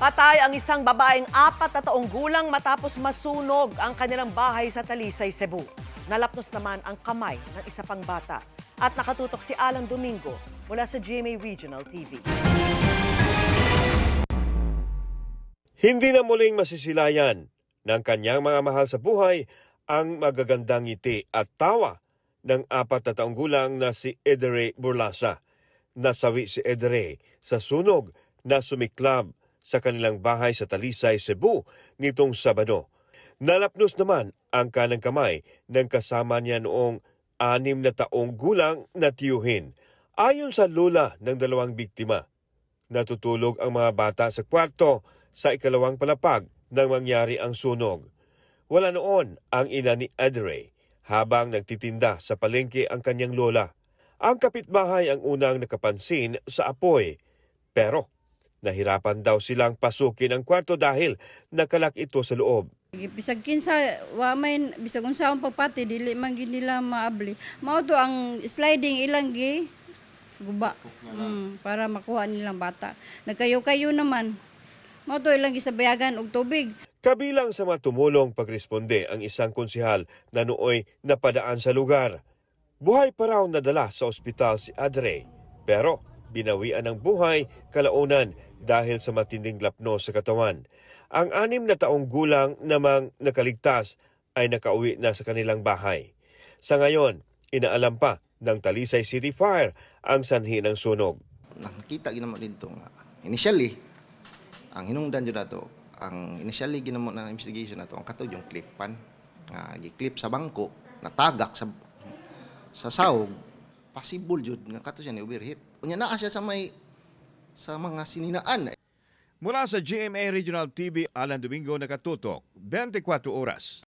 Patay ang isang babaeng 4 na taong gulang matapos masunog ang kanilang bahay sa Talisay, Cebu. Nalapnos naman ang kamay ng isa pang bata. At nakatutok si Alan Domingo mula sa GMA Regional TV. Hindi na muling masisilayan ng kanyang mga mahal sa buhay ang magagandang ngiti at tawa ng 4 na taong gulang na si Edere Burlasa. Nasawi si Edere sa sunog na sumiklab sa kanilang bahay sa Talisay, Cebu nitong Sabado. Nalapnos naman ang kanang kamay ng kasama niya noong 6 na taong gulang na tiyuhin. Ayon sa lula ng 2 biktima, natutulog ang mga bata sa kwarto sa ikalawang palapag nang mangyari ang sunog. Wala noon ang ina ni Edere habang nagtitinda sa palengke ang kanyang lola. Ang kapitbahay ang unang nakapansin sa apoy, pero nahirapan daw silang pasukin ang kwarto dahil nakalak ito sa loob. Bisag kinsa wa may bisag unsa ang pagpati dili man gid nila maabli. Mao to ang sliding ilang gi guba para makuha nilang bata. Nagkayo-kayo naman. Mao to ilang gisabayagan og tubig. Kabilang sa mga tumulong pagresponde ang isang konsehal na nooy napadaan sa lugar. Buhay pa raw nadala sa ospital si Adre, pero binawian ng buhay kalaunan dahil sa matinding lapno sa katawan. Ang 6 na taong gulang namang nakaligtas ay nakauwi na sa kanilang bahay. Sa ngayon, inaalam pa ng Talisay City Fire ang sanhi ng sunog. Nakita ginamo dito nga initially ang hinungdan jud nato ang initially ginamo na investigation nato ang katud yung clip pan nga gi-clip sa bangko natagak sa sahog possible jud nga katud siya ni overheat unya naa siya sa mga sininaan. Mula sa GMA Regional TV, Alan Domingo, nakatutok 24 oras.